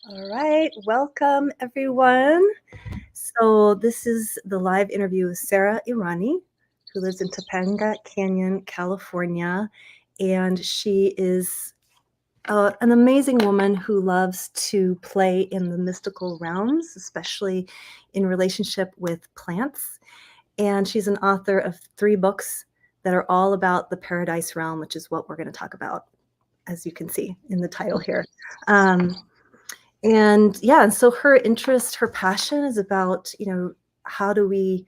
All right, welcome everyone. So, this is the live interview with Sarah Irani, who lives in Topanga Canyon, California. And she is an amazing woman who loves to play in the mystical realms, especially in relationship with plants. And she's an author of 3 books that are all about the paradise realm, which is what we're going to talk about, as you can see in the title here. Um, and yeah, and so her interest, her passion is about, how do we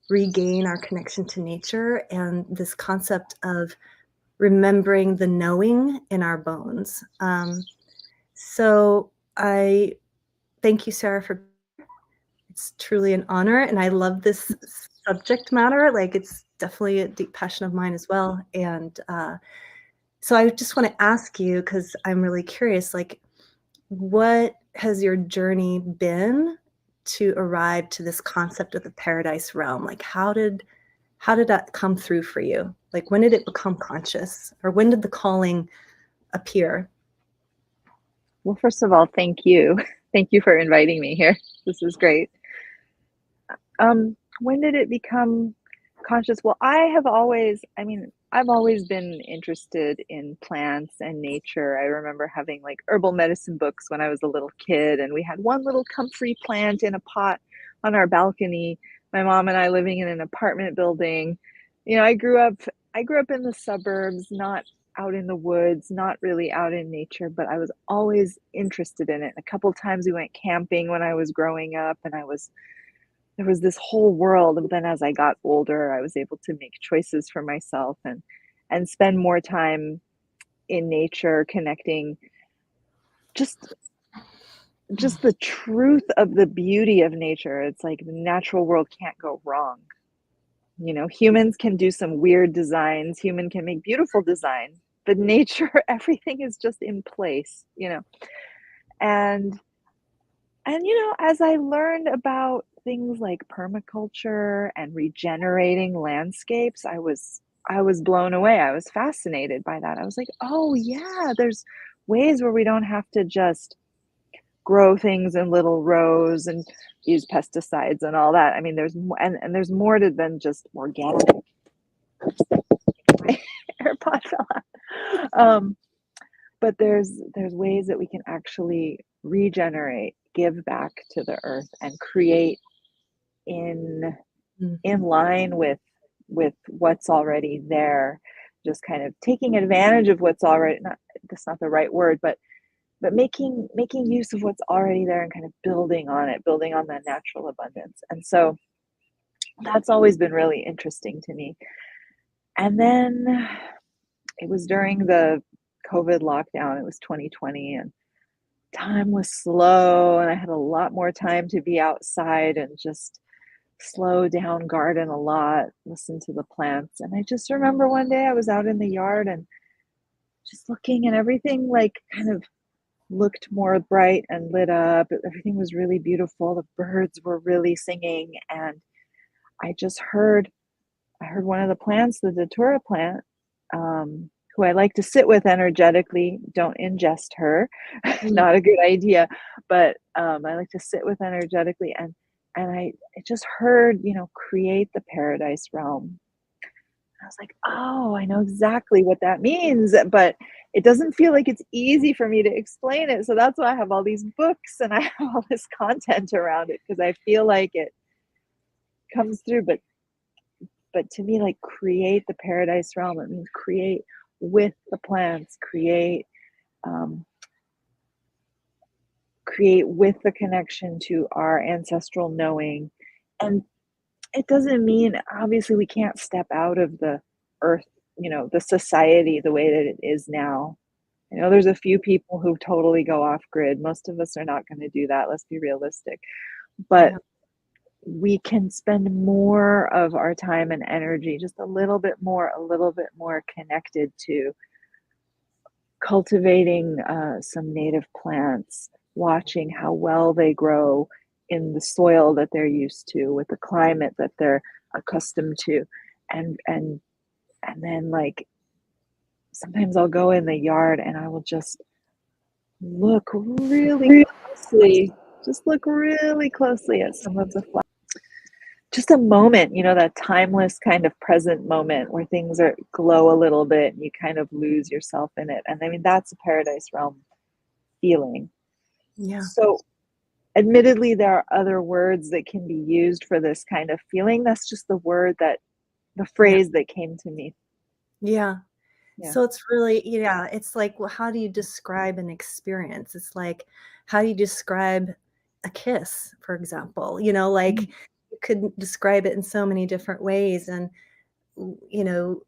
regain our connection to nature and this concept of remembering the knowing in our bones. So I thank you, Sarah, for it's truly an honor. And I love this subject matter. Like it's definitely a deep passion of mine as well. And so I just want to ask you, because I'm really curious, like, what has your journey been to arrive to this concept of the paradise realm? Like how did that come through for you? Like when did it become conscious, or when did the calling appear? Well, first of all, thank you. Thank you for inviting me here. This is great. When did it become conscious? Well, I've always been interested in plants and nature. I remember having like herbal medicine books when I was a little kid, and we had one little comfrey plant in a pot on our balcony. My mom and I living in an apartment building. I grew up in the suburbs, not out in the woods, not really out in nature, but I was always interested in it. A couple times we went camping when I was growing up, and there was this whole world. But then as I got older, I was able to make choices for myself and spend more time in nature, connecting just just the truth of the beauty of nature. It's like the natural world can't go wrong. Humans can do some weird designs, human can make beautiful design, but nature, everything is just in place. And as I learned about things like permaculture and regenerating landscapes, I was blown away. I was fascinated by that. I was like, "Oh yeah, there's ways where we don't have to just grow things in little rows and use pesticides and all that." I mean, and there's more to than just organic. My AirPod fell out. But there's ways that we can actually regenerate, give back to the earth, and create in in line with what's already there. Just kind of taking advantage of what's already, not that's not the right word, but making use of what's already there and kind of building on it, building on that natural abundance. And so that's always been really interesting to me. And then it was during the COVID lockdown. It was 2020, and time was slow, and I had a lot more time to be outside and just slow down, garden a lot, listen to the plants. And I just remember one day I was out in the yard and just looking, and everything like kind of looked more bright and lit up. Everything was really beautiful. The birds were really singing, and I just heard one of the plants, the datura plant, who I like to sit with energetically. Don't ingest her, not a good idea. But I like to sit with energetically, and I just heard, create the paradise realm. I was like, oh, I know exactly what that means, but it doesn't feel like it's easy for me to explain it. So that's why I have all these books and I have all this content around it, because I feel like it comes through. But to me, like, create the paradise realm, it means create with the plants, um, create with the connection to our ancestral knowing. And it doesn't mean, obviously, we can't step out of the earth, the society the way that it is now. There's a few people who totally go off grid. Most of us are not going to do that. Let's be realistic. But Yeah. we can spend more of our time and energy, just a little bit more connected to cultivating some native plants, watching how well they grow in the soil that they're used to, with the climate that they're accustomed to, and then, like, sometimes I'll go in the yard and I will just look really closely. Just look really closely at some of the flowers. Just a moment, that timeless kind of present moment where things are glow a little bit and you kind of lose yourself in it. And I mean, that's a paradise realm feeling. Yeah. So, admittedly, there are other words that can be used for this kind of feeling. That's just the Yeah. phrase that came to me. Yeah. Yeah. So it's really, yeah, it's like, well, how do you describe an experience? It's like, how do you describe a kiss, for example? Mm. You could describe it in so many different ways. And, you know,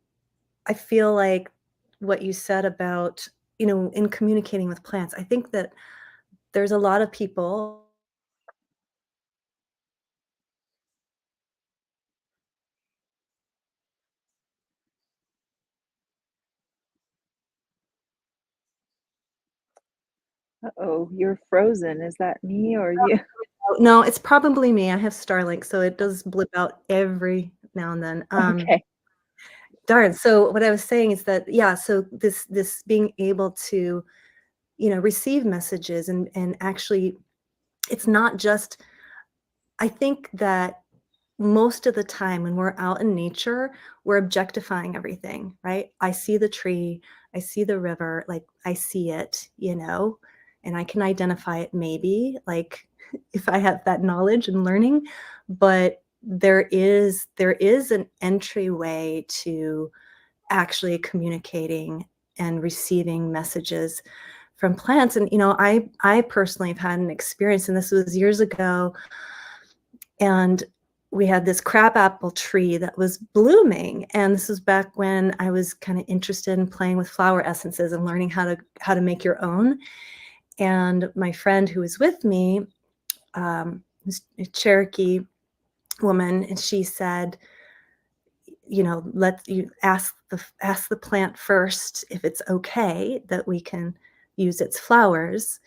I feel like what you said about, in communicating with plants, I think that there's a lot of people. Uh-oh, you're frozen. Is that me or you? No, it's probably me. I have Starlink, so it does blip out every now and then. Okay. Darn. So what I was saying is that, yeah, so this being able to, receive messages and actually it's not just. I think that most of the time when we're out in nature, we're objectifying everything, right? I see the tree, I see the river, like I see it, and I can identify it maybe, like if I have that knowledge and learning, but there is an entryway to actually communicating and receiving messages from plants. And I personally have had an experience, and this was years ago, and we had this crabapple tree that was blooming, and this was back when I was kind of interested in playing with flower essences and learning how to make your own. And my friend who was with me, was a Cherokee woman, and she said, let you ask the plant first if it's okay that we can use its flowers.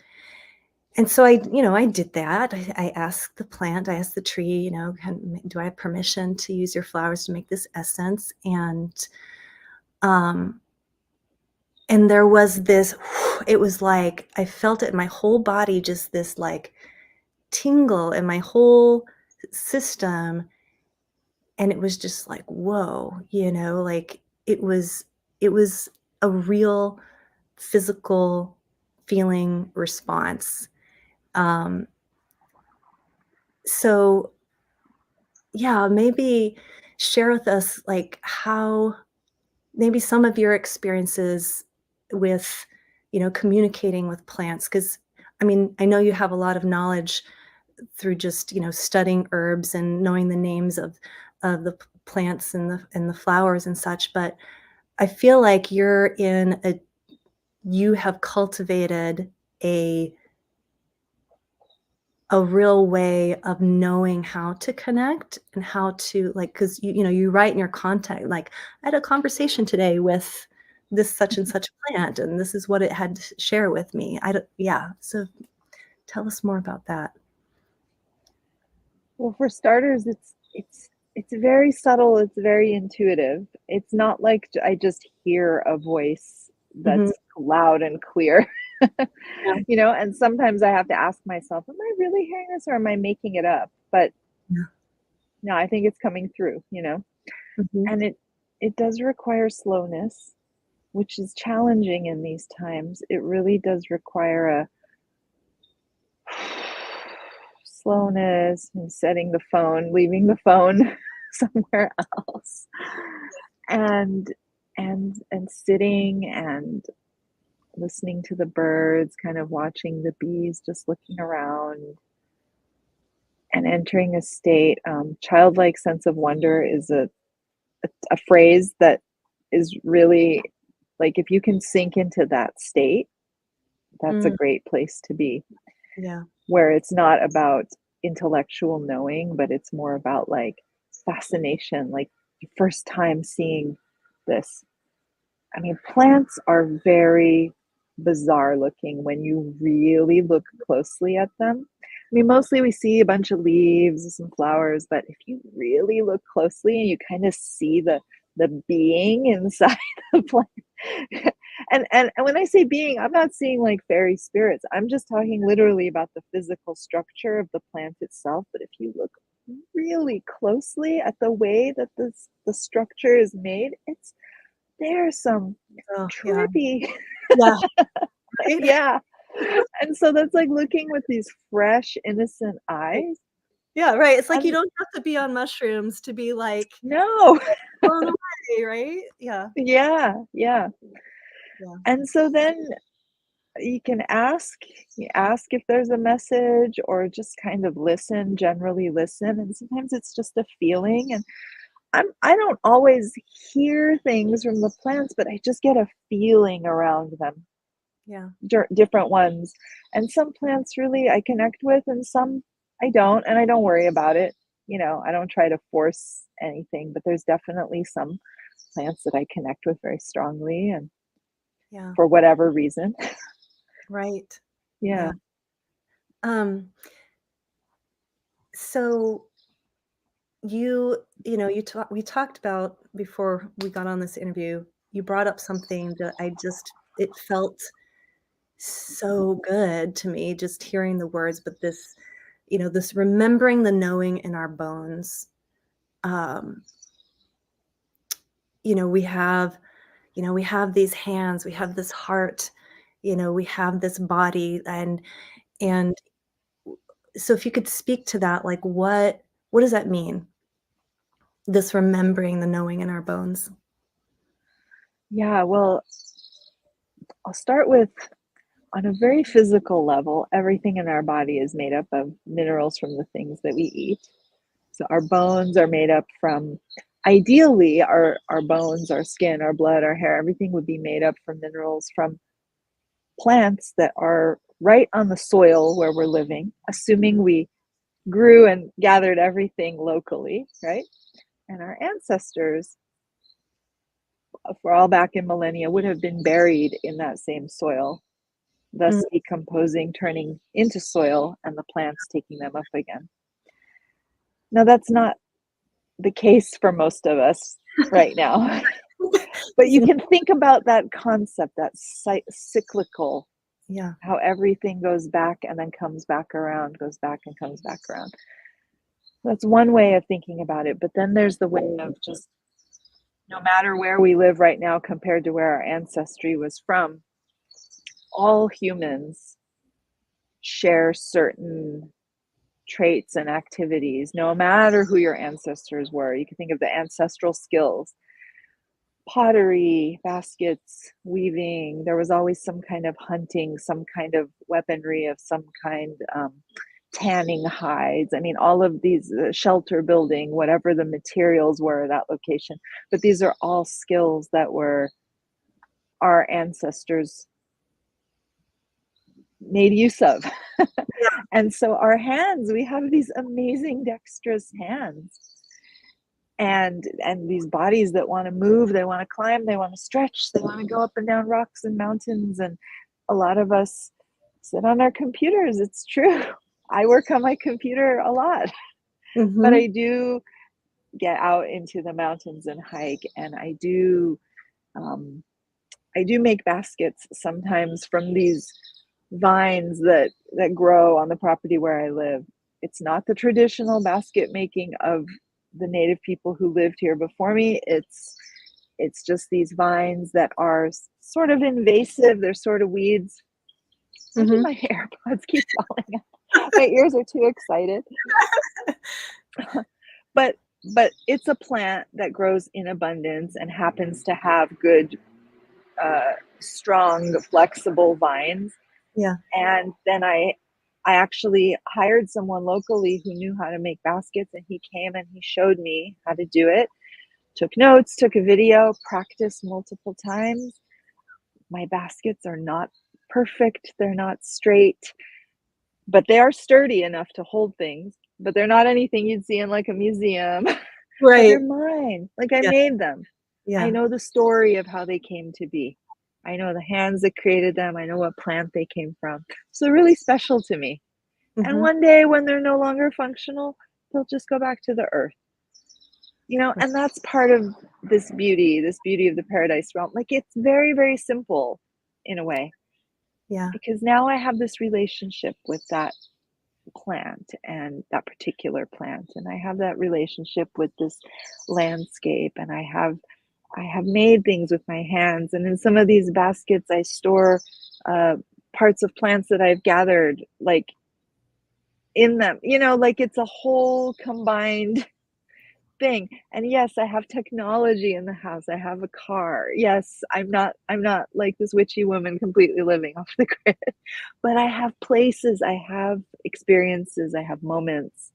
And so I did that. I asked the plant, I asked the tree, do I have permission to use your flowers to make this essence? Um, and there was this, it was like, I felt it in my whole body, just this like tingle in my whole system. And it was just like, whoa, like it was a real physical feeling response. Um, so yeah, maybe share with us like how maybe some of your experiences with, communicating with plants. Because I mean, I know you have a lot of knowledge through just, studying herbs and knowing the names of the plants and the flowers and such, but I feel like you have cultivated a a real way of knowing how to connect and how to, like, because you write in your content, like, I had a conversation today with this such and such plant, and this is what it had to share with me. I don't, yeah. So tell us more about that. Well, for starters, it's very subtle, it's very intuitive. It's not like I just hear a voice Hmm. that's loud and clear. Yeah. And sometimes I have to ask myself, am I really hearing this or am I making it up? But Yeah. no, I think it's coming through. Hmm. And it does require slowness, which is challenging in these times. It really does require a slowness and setting the phone, leaving the phone somewhere else, and and sitting and listening to the birds, kind of watching the bees just looking around and entering a state. Childlike sense of wonder is a phrase that is really like if you can sink into that state, that's a Mm, great place to be, yeah. where it's not about intellectual knowing, but it's more about like fascination, like the first time seeing this. I mean, plants are very bizarre looking when you really look closely at them. I mean, mostly we see a bunch of leaves and some flowers, but if you really look closely and you kind of see the being inside the plant, And when I say being, I'm not seeing like fairy spirits. I'm just talking literally about the physical structure of the plant itself. But if you look really closely at the way that the structure is made, there's some Oh, yeah. trippy. Yeah, right? Yeah. And so that's like looking with these fresh, innocent Right. eyes. Yeah, right, it's like you And don't have to be on mushrooms to be, like, no. blown away, right? Yeah, Yeah, yeah. yeah, And so then you can ask if there's a message or just kind of listen, generally listen. And sometimes it's just a feeling. And I don't always hear things from the plants, but I just get a feeling around them, yeah, different ones. And some plants really I connect with, and some I don't, and I don't worry about it. I don't try to force anything, but there's definitely some plants that I connect with very strongly, and yeah, for whatever reason. right. Yeah. Yeah. Um, so we talked about before we got on this interview, you brought up something that it felt so good to me just hearing the words, but this remembering the knowing in our bones. Um, we have, we have these hands, we have this heart, we have this body, and so if you could speak to that, like what does that mean? This remembering the knowing in our bones. Yeah, well, I'll start with on a very physical level, everything in our body is made up of minerals from the things that we eat. So our bones are made up from, ideally, our bones, our skin, our blood, our hair, everything would be made up from minerals from plants that are right on the soil where we're living, assuming we grew and gathered everything locally, right? And our ancestors, for all back in millennia, would have been buried in that same soil, Mhm. thus decomposing, turning into soil, and the plants taking them up again. Now, that's not the case for most of us right now. But you Seem can think about that concept, that cyclical, Yeah. how everything goes back and then comes back around, goes back and comes back around. That's one way of thinking about it. But then there's the way of just no matter where we live right now compared to where our ancestry was from, all humans share certain traits and activities, no matter who your ancestors were. You can think of the ancestral skills: pottery, baskets, weaving. There was always some kind of hunting, some kind of weaponry of some kind, tanning hides. I mean, all of these, shelter building, whatever the materials were at that location. But these are all skills that were our ancestors made use of. Yeah. And so our hands, we have these amazing dexterous hands, and these bodies that want to move, they want to climb, they want to stretch, they want to go up and down rocks and mountains. And a lot of us sit on our computers. It's true. I work on my computer a lot, but Mhm. I do get out into the mountains and hike, and um, I do make baskets sometimes from these vines that grow on the property where I live. It's not the traditional basket making of the native people who lived here before me. It's just these vines that are sort of invasive. They're sort of weeds. Why do Mhm. my AirPods keep falling out? My ears are too excited. But but it's a plant that grows in abundance and happens to have good, strong, flexible vines. Yeah. And then I actually hired someone locally who knew how to make baskets, and he came and he showed me how to do it. Took notes, took a video, practiced multiple times. My baskets are not perfect, they're not straight, but they are sturdy enough to hold things. But they're not anything you'd see in like a museum, but Right. they're mine. Like I Yeah, made them. I yeah. know the story of how they came to be. I know the hands that created them. I know what plant they came from. So they're really special to me. And Mhm. one day when they're no longer functional, they'll just go back to the earth. And that's part of this beauty of the paradise realm. Like, it's very, very simple in a way, Yeah. because now I have this relationship with that plant and that particular plant, and I have that relationship with this landscape, and I have made things with my hands, and in some of these baskets I store uh, parts of plants that I've gathered, like, in them, like it's a whole combined thing. And yes, I have technology in the house. I have a car. Yes, I'm not like this witchy woman completely living off the grid. But I have places, I have experiences, I have moments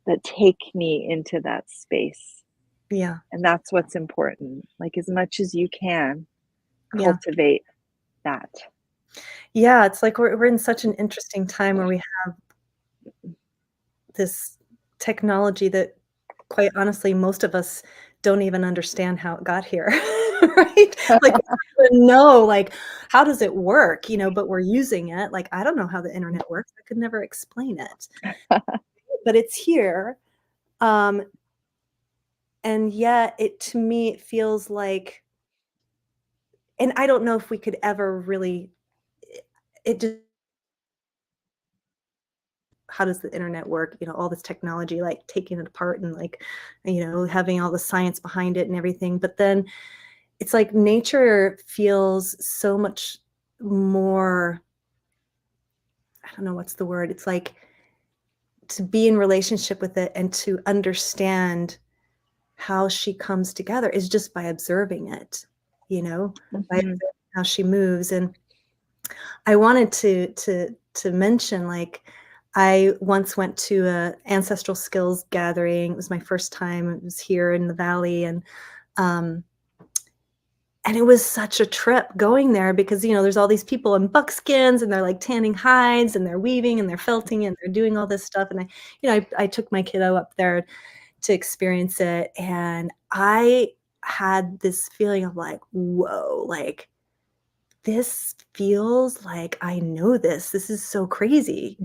that take me into that space. Yeah. And that's what's important. Like, as much as you can, Yeah. cultivate that. Yeah, it's like we're in such an interesting time where we have this technology that, quite honestly, most of us don't even understand how it got here, right? Like, we don't even know, like, how does it work, but we're using it. Like, I don't know how the internet works. I could never explain it, but it's here. Um, and yet to me, it feels like, and I don't know if we could ever really, it just, how does the internet work? All this technology, like taking it apart and like, having all the science behind it and everything. But then it's like nature feels so much more, I don't know what's the word. It's like to be in relationship with it and to understand how she comes together is just by observing it, by Mhm. observing how she moves. And I wanted to mention, like, I once went to a ancestral skills gathering. It was my first time. It was here in the valley, um, and it was such a trip going there because, there's all these people in buckskins and they're like tanning hides and they're weaving and they're felting and they're doing all this stuff. And I took my kiddo up there to experience it, and I had this feeling of like, whoa, like this feels like I know this. This is so crazy.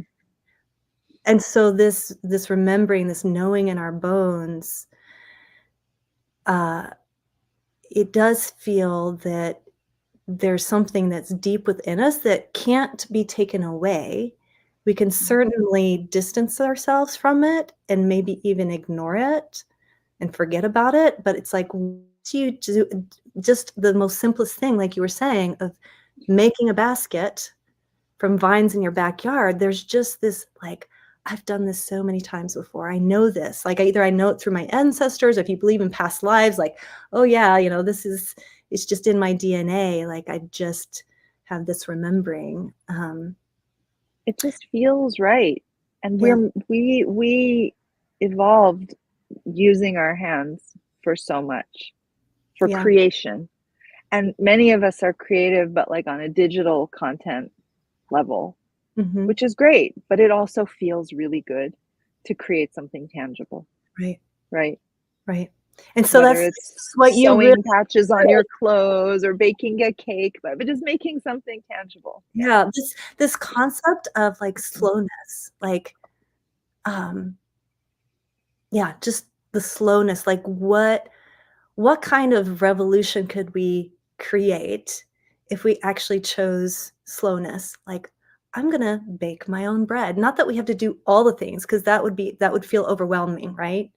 And so this remembering, this knowing in our bones, uh, it does feel that there's something that's deep within us that can't be taken away. We can certainly distance ourselves from it and maybe even ignore it and forget about it, but it's like, once you do just the most simplest thing, like you were saying, of making a basket from vines in your backyard, there's just this, like, I've done this so many times before. I know this. Like, either I know it through my ancestors, if you believe in past lives, like, oh yeah, it's just in my DNA. Like, I just have this remembering. It just feels right. And Yeah, we evolved using our hands for so much, for yeah, creation. And many of us are creative, but like on a digital content level, mhm, which is great, but it also feels really good to create something tangible, right, right? right. And so Whether that's it's what you really sewing patches on did. your clothes or baking a cake, but just making something tangible. Yeah. Yeah, this concept of, like, slowness, like, um, yeah, just the slowness, like, what kind of revolution could we create if we actually chose slowness? Like, I'm gonna bake my own bread. Not that we have to do all the things, because that would feel overwhelming, right?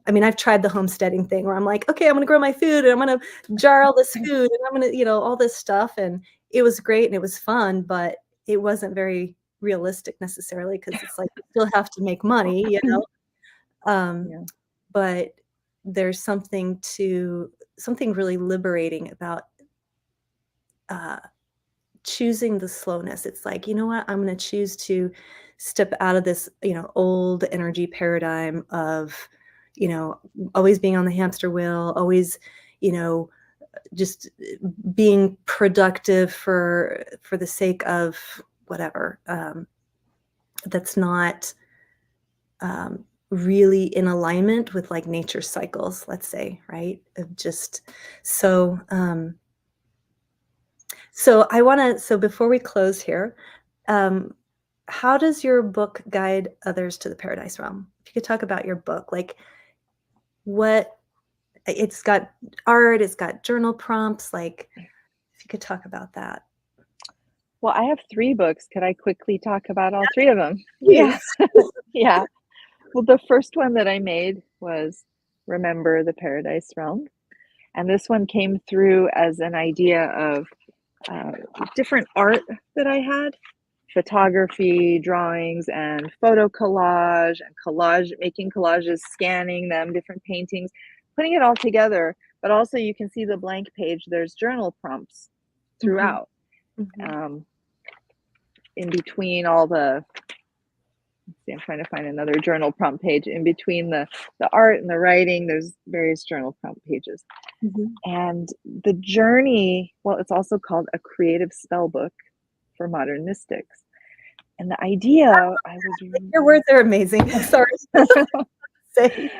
I mean, I've tried the homesteading thing where I'm like, "Okay, I'm gonna grow my food, and I'm gonna jar all this food, and I'm gonna" all this stuff, and it was great, and it was fun, but it wasn't very realistic necessarily, because it's like you still have to make money, Um, Yeah. but there's something really liberating about, uh, choosing the slowness. It's like, "You know what? I'm gonna choose to step out of this, old energy paradigm of, you know, always being on the hamster wheel, always, you know, just being productive for the sake of whatever, that's not, really in alignment with, like, nature's cycles, let's say, right? Of just so, so before we close here, um, how does your book guide others to the paradise realm? If you could talk about your book, like, what it's got art, it's got journal prompts, like, if you could talk about that. Well, I have 3 books. Could I quickly talk about all 3 of them? Yeah. Please. Yeah. Well, the first one that I made was Remember the Paradise Realm, and this one came through as an idea of, uh, different art that I had, photography, drawings, and photo collage, and making collages, scanning them, different paintings, putting it all together, but also you can see the blank page, there's journal prompts Mhm, throughout, mhm, um, in between all the let's see, I'm trying to find another journal prompt page. In between the art and the writing, there's various journal prompt pages. mhm. And the journey, well, it's also called a creative spell book for modern mystics. And the idea I was Your words are amazing. Sorry to say.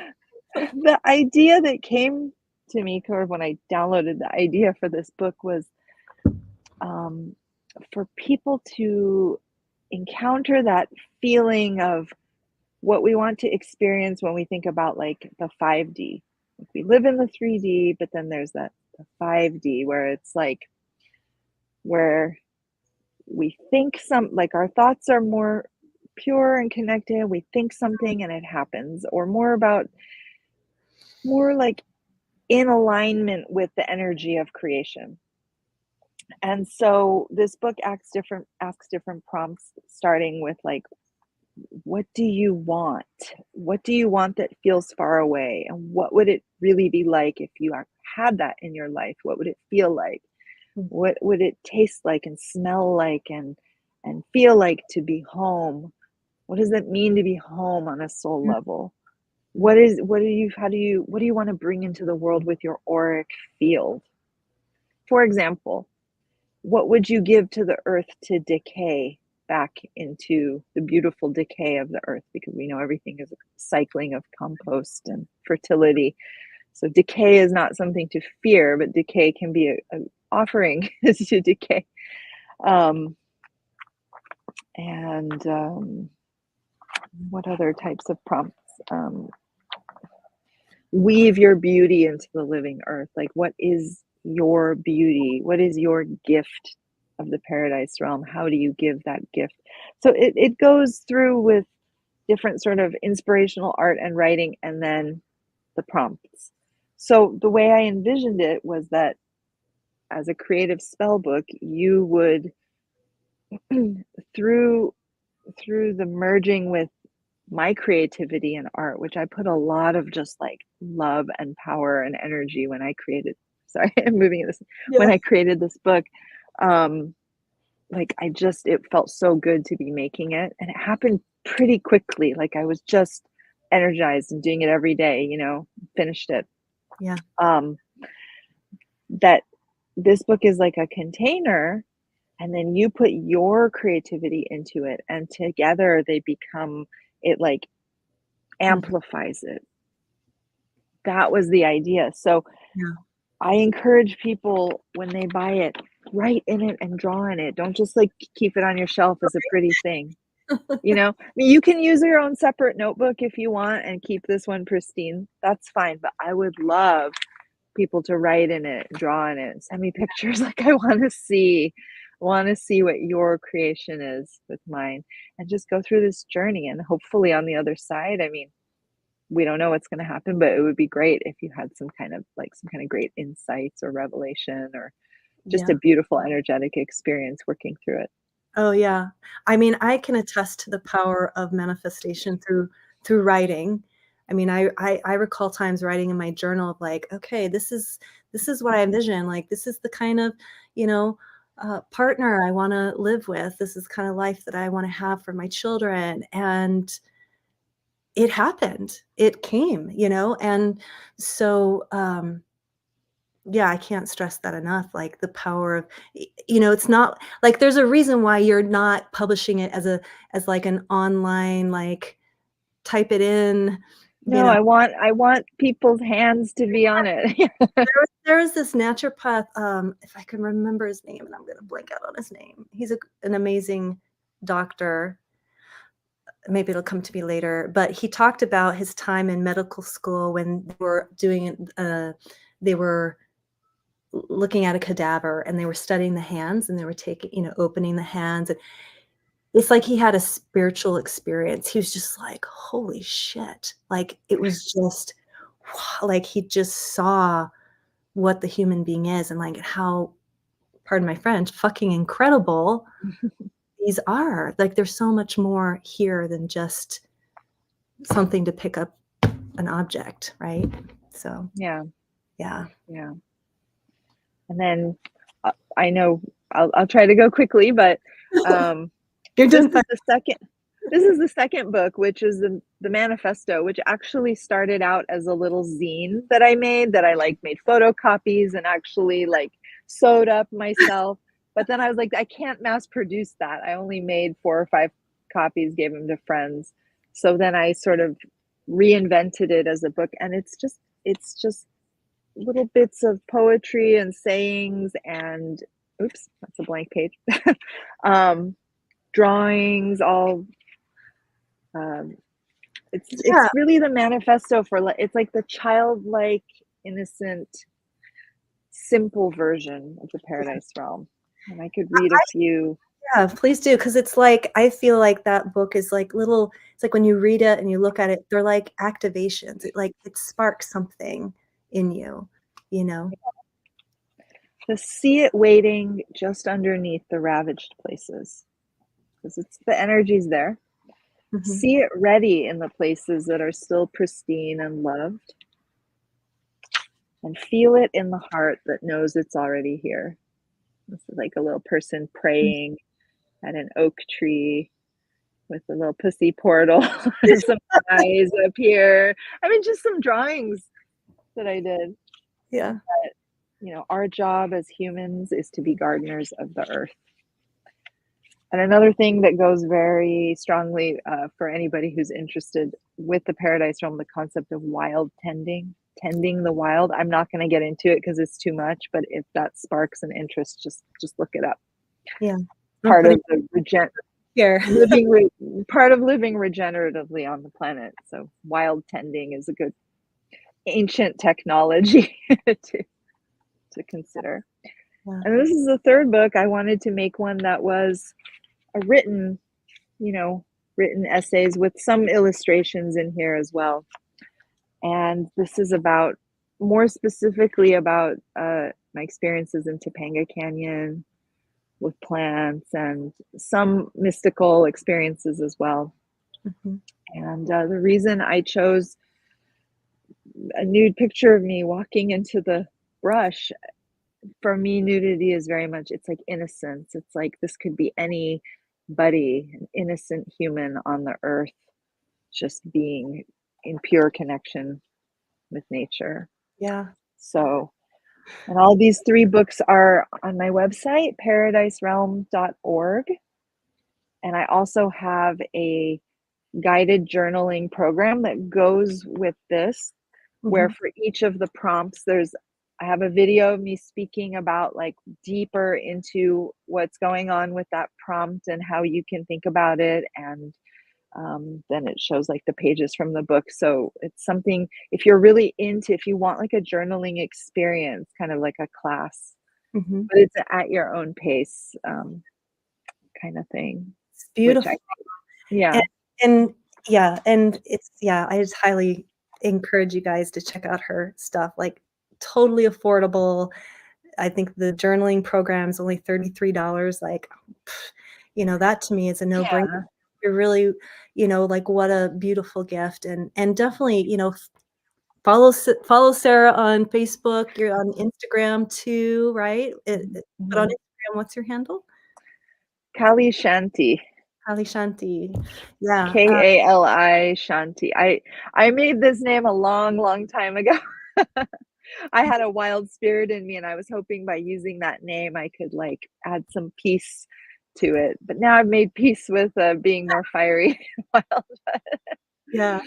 the idea that came to me kind of when I downloaded the idea for this book was um, for people to encounter that feeling of what we want to experience when we think about like the 5D. Like we live in the 3D, but then there's that the 5D where it's like where we think some like our thoughts are more pure and connected. We think something and it happens, or more like in alignment with the energy of creation. And so this book asks different prompts, starting with like, what do you want? What do you want that feels far away? And what would it really be like if you had that in your life? What would it feel like? Mm, What would it taste like and smell like and feel like to be home? What does it mean to be home on a soul mm, level? mm. What do you want to bring into the world with your auric field? For example, what would you give to the earth to decay back into the beautiful decay of the earth? Because we know everything is a cycling of compost and fertility. So decay is not something to fear, but decay can be an offering to decay. Um, and what other types of prompts? Weave your beauty into the living earth. Like, what is your beauty? What is your gift of the paradise realm? How do you give that gift? So it goes through with different sort of inspirational art and writing, and then the prompts. So the way I envisioned it was that as a creative spell book, you would through through the merging with my creativity and art, which I put a lot of just like love and power and energy when I created. Sorry, I'm moving this. When Yeah. I created this book, um, like it felt so good to be making it, and it happened pretty quickly. Like I was just energized and doing it every day. Finished it. Yeah. Um, that this book is like a container, and then you put your creativity into it, and together they become it like Mhm. amplifies it. That was the idea. So Yeah. I encourage people when they buy it, write in it and draw in it. Don't just like keep it on your shelf as a pretty thing. I mean, you can use your own separate notebook if you want and keep this one pristine. That's fine. But I would love people to write in it, draw in it, send me pictures. Like I want to see what your creation is with mine, and just go through this journey. And hopefully on the other side, I mean, we don't know what's going to happen, but it would be great if you had some kind of great insights or revelation, or just a Yeah. beautiful energetic experience working through it. Oh, yeah. I mean, I can attest to the power of manifestation through writing. I mean, I recall times writing in my journal of like, "Okay, this is what I envision, like, this is the kind of, you know, partner I wanna live with. This is kinda life that I wanna have for my children," and it happened. It came, and so, yeah, I can't stress that enough, like, the power of it's not like, there's a reason why you're not publishing it as, like, an online, like, type it in, you No, know? I want people's hands to be on it. There was this naturopath, if I can remember his name, and I'm gonna blank out on his name. He's an amazing doctor. maybe it'll come to me later, but he talked about his time in medical school when they were looking at a cadaver and they were studying the hands and they were taking, opening the hands. And it's like he had a spiritual experience. He was just like, holy shit. Like it was just like he just saw what the human being is and like how, pardon my French, fucking incredible these are. Like there's so much more here than just something to pick up an object, right? So, Yeah. yeah. Yeah. And then I know I'll try to go quickly, but You're this doing is fine. the second book, which is the manifesto, which actually started out as a little zine that I made, that I like made photocopies and actually like sewed up myself. But then I was like, I can't mass produce that. I only made 4 or 5 copies, gave them to friends. So then I sort of reinvented it as a book, and it's just little bits of poetry and sayings and oops, that's a blank page. um, Drawings, all it's Yeah. really the manifesto for it's like the childlike, innocent, simple version of the Paradise Realm. And I could read a few. Yeah, please do, because it's like I feel like that book is like little it's like when you read it and you look at it, they're like activations. It sparks something in you, you know? To see it waiting just underneath the ravaged places, because it's the energy's there. Mhm. See it ready in the places that are still pristine and loved, and feel it in the heart that knows it's already here. This is like a little person praying at an oak tree with a little pussy portal and some eyes up here. I mean, just some drawings that I did. Yeah. Our job as humans is to be gardeners of the earth. And another thing that goes very strongly for anybody who's interested with the Paradise Realm, the concept of wild tending the wild. I'm not going to get into it because it's too much, but if that sparks an interest, just look it up. Yeah. I'm Part putting of the here. part of living regeneratively on the planet. So wild tending is a good ancient technology to consider. Yeah. And this is the third book. I wanted to make one that was a written essays with some illustrations in here as well. And this is about, more specifically about my experiences in Topanga Canyon with plants and some mystical experiences as well. Mhm. And the reason I chose a nude picture of me walking into the brush, for me, nudity is very much, it's like innocence. It's like this could be anybody, an innocent human on the earth, just being in pure connection with nature. Yeah. So, and all these 3 books are on my website, paradiserealm.org. And I also have a guided journaling program that goes with this, where Mhm. for each of the prompts, I have a video of me speaking about like deeper into what's going on with that prompt and how you can think about it. And then it shows like the pages from the book. So it's something, if you want like a journaling experience, kind of like a class, Mhm. but it's at your own pace, kind of thing, It's which beautiful. yeah. And and yeah, and I just highly encourage you guys to check out her stuff, like, totally affordable. I think the journaling program is only $33, like, that to me is a no-brainer. Yeah. You're really, like, what a beautiful gift, and definitely, follow Sarah on Facebook. You're on Instagram too, right? But on Mhm. Instagram, what's your handle? Kali Shanti. Kali Shanti. Yeah, Kali Shanti. I made this name a long, long time ago. I had a wild spirit in me, and I was hoping by using that name I could like add some peace to it. But now I've made peace with being more fiery and wild. yeah,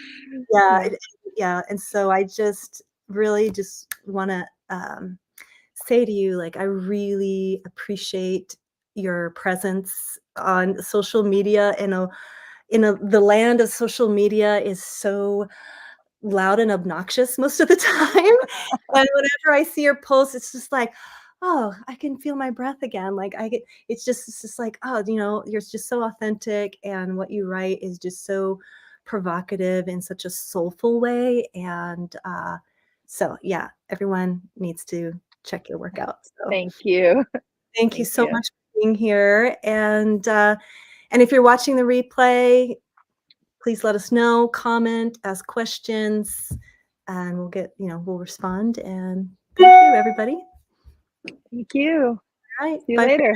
yeah, Yeah. yeah, and so I just really just wanna, say to you, like, I really appreciate your presence on social media the land of social media is so loud and obnoxious most of the time, and whenever I see your post, it's just like, "Oh, I can feel my breath again," like, I get it's just like, "Oh," "You're just so authentic, and what you write is just so provocative in such a soulful way," and, so, yeah, everyone needs to check your work out, so Thank you. thank you Thank so you. much for being here, and if you're watching the replay, please let us know, comment, ask questions, and we'll respond. And thank you, everybody. Thank you. All right, See you bye for later.